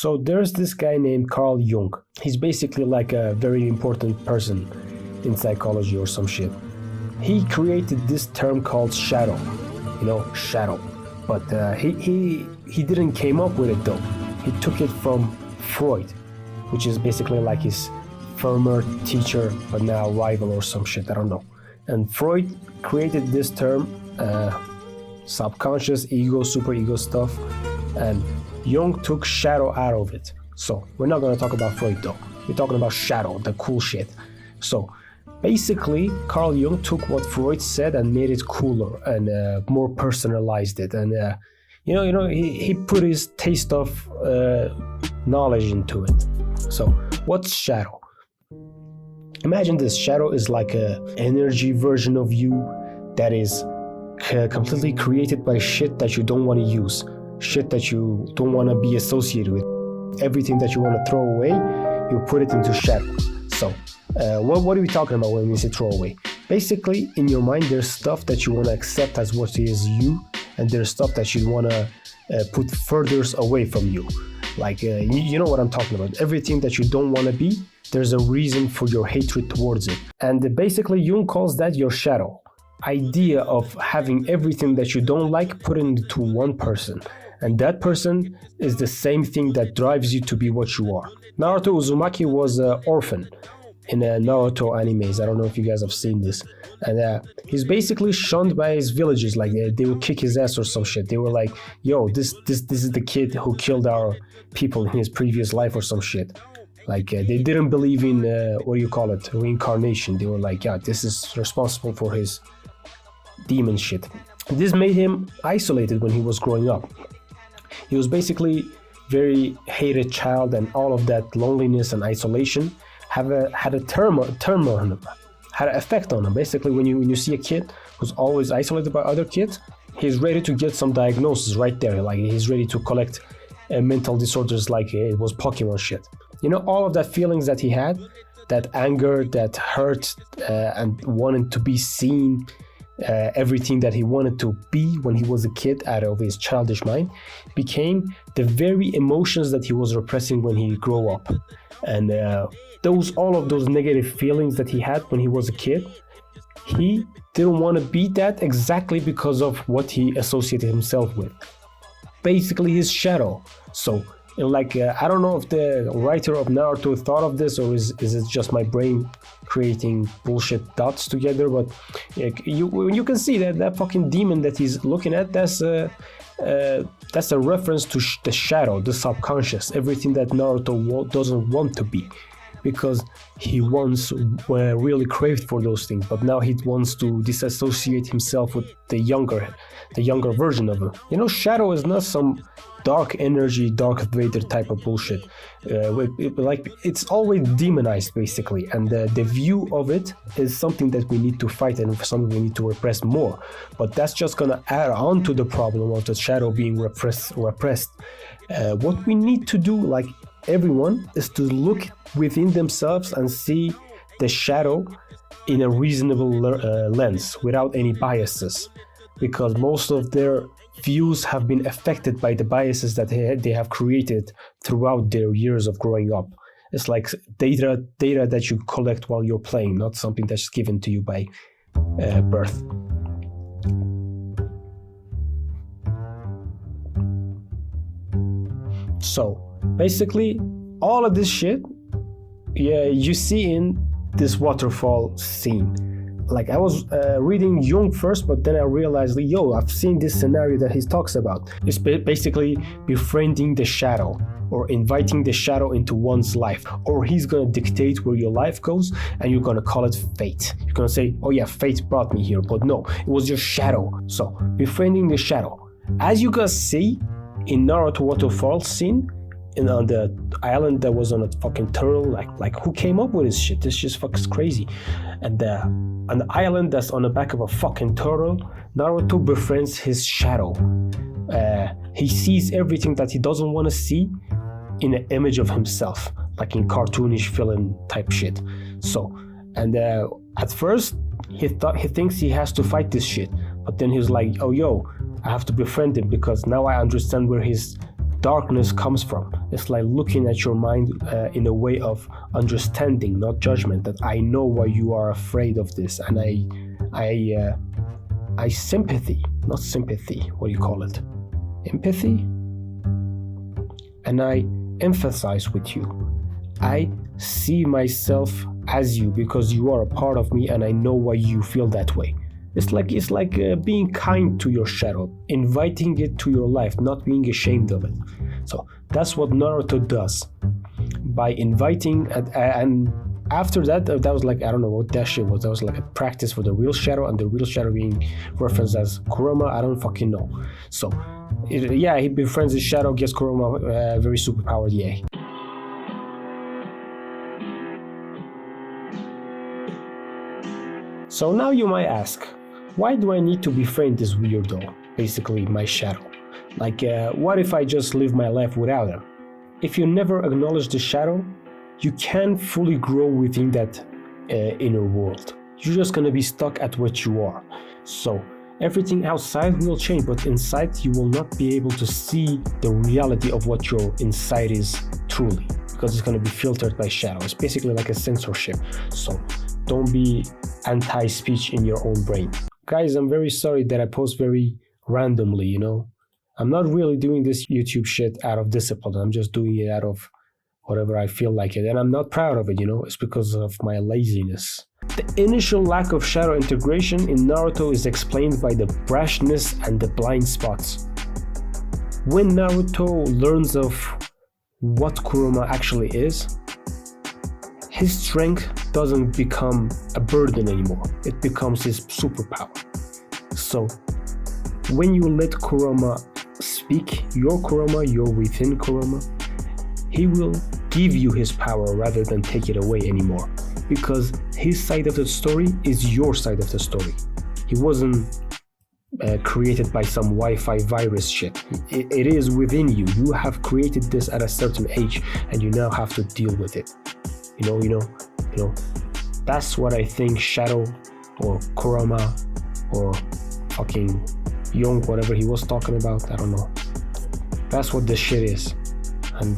So there's this guy named Carl Jung. He's basically like a very important person in psychology or some shit. He created this term called shadow, shadow. But he didn't came up with it though. He took it from Freud, which is basically like his former teacher, but now rival or some shit, I don't know. And Freud created this term, subconscious, ego, superego stuff, and Jung took shadow out of it. So we're not going to talk about Freud though. We're talking about shadow, the cool shit. So basically, Carl Jung took what Freud said and made it cooler and more personalized it. And he put his taste of knowledge into it. So what's shadow? Imagine this: shadow is like a energy version of you that is completely created by shit that you don't want to use, shit that you don't want to be associated with. Everything that you want to throw away, you put it into shadow. So what are we talking about when we say throw away? Basically, in your mind, there's stuff that you want to accept as what is you, and there's stuff that you want to put further away from you. Like, you know what I'm talking about. Everything that you don't want to be, there's a reason for your hatred towards it. And basically, Jung calls that your shadow. Idea of having everything that you don't like put into one person. And that person is the same thing that drives you to be what you are. Naruto Uzumaki was an orphan in Naruto animes. I don't know if you guys have seen this. And he's basically shunned by his villagers. Like they would kick his ass or some shit. They were like, yo, this is the kid who killed our people in his previous life or some shit. Like they didn't believe in, reincarnation. They were like, yeah, this is responsible for his demon shit. This made him isolated when he was growing up. He was basically very hated child, and all of that loneliness and isolation had a term on him, had an effect on him. Basically, when you see a kid who's always isolated by other kids, he's ready to get some diagnosis right there. Like he's ready to collect mental disorders like it was Pokemon shit. All of that feelings that he had, that anger, that hurt, and wanted to be seen, everything that he wanted to be when he was a kid out of his childish mind, became the very emotions that he was repressing when he grew up. And all of those negative feelings that he had when he was a kid, he didn't want to be that exactly because of what he associated himself with. Basically his shadow. So I don't know if the writer of Naruto thought of this, or is it just my brain creating bullshit dots together, but you can see that fucking demon that he's looking at, that's a reference to the shadow, the subconscious, everything that Naruto doesn't want to be, because he once really craved for those things, but now he wants to disassociate himself with the younger version of him. Shadow is not some dark energy, Darth Vader type of bullshit. It's always demonized basically, and the view of it is something that we need to fight and something we need to repress more. But that's just gonna add on to the problem of the shadow being repressed. What we need to do, like everyone, is to look within themselves and see the shadow in a reasonable lens without any biases, because most of their views have been affected by the biases that they have created throughout their years of growing up. It's like data that you collect while you're playing, not something that's given to you by birth. So basically, all of this shit, you see in this waterfall scene. Like I was reading Jung first, but then I realized, I've seen this scenario that he talks about. It's basically befriending the shadow, or inviting the shadow into one's life, or he's gonna dictate where your life goes, and you're gonna call it fate. You're gonna say, oh yeah, fate brought me here, but no, it was your shadow. So befriending the shadow. As you guys see in Naruto waterfall scene, on the island that was on a fucking turtle, like who came up with this shit? This shit's fucking crazy. And on the island that's on the back of a fucking turtle, Naruto befriends his shadow. He sees everything that he doesn't want to see in an image of himself, like in cartoonish villain type shit. So, and at first he thinks he has to fight this shit, but then he's like, I have to befriend him, because now I understand where his darkness comes from. It's like looking at your mind in a way of understanding, not judgment, that I know why you are afraid of this, and I sympathy, not sympathy, what do you call it? Empathy? And I empathize with you. I see myself as you because you are a part of me, and I know why you feel that way. It's like being kind to your shadow, inviting it to your life, not being ashamed of it. So that's what Naruto does by inviting, and after that, that was like, I don't know what that shit was. That was like a practice for the real shadow, and the real shadow being referenced as Kurama. I don't fucking know. So he befriends his shadow, gets Kurama very superpowered, yay. So now you might ask, why do I need to befriend this weirdo, basically my shadow? Like, what if I just live my life without him? If you never acknowledge the shadow, you can't fully grow within that inner world. You're just gonna be stuck at what you are. So everything outside will change, but inside you will not be able to see the reality of what your inside is truly, because it's gonna be filtered by shadow. It's basically like a censorship. So don't be anti-speech in your own brain. Guys, I'm very sorry that I post very randomly, you know. I'm not really doing this YouTube shit out of discipline. I'm just doing it out of whatever I feel like it. And I'm not proud of it, you know. It's because of my laziness. The initial lack of shadow integration in Naruto is explained by the brashness and the blind spots. When Naruto learns of what Kurama actually is, his strength doesn't become a burden anymore. It becomes his superpower. So when you let Kurama speak, your Kurama, you're within Kurama, he will give you his power rather than take it away anymore, because his side of the story is your side of the story. He wasn't created by some Wi-Fi virus shit. It is within you. You have created this at a certain age, and you now have to deal with it. You know. That's what I think Shadow or Kurama or fucking Jung, whatever he was talking about, I don't know. That's what this shit is. And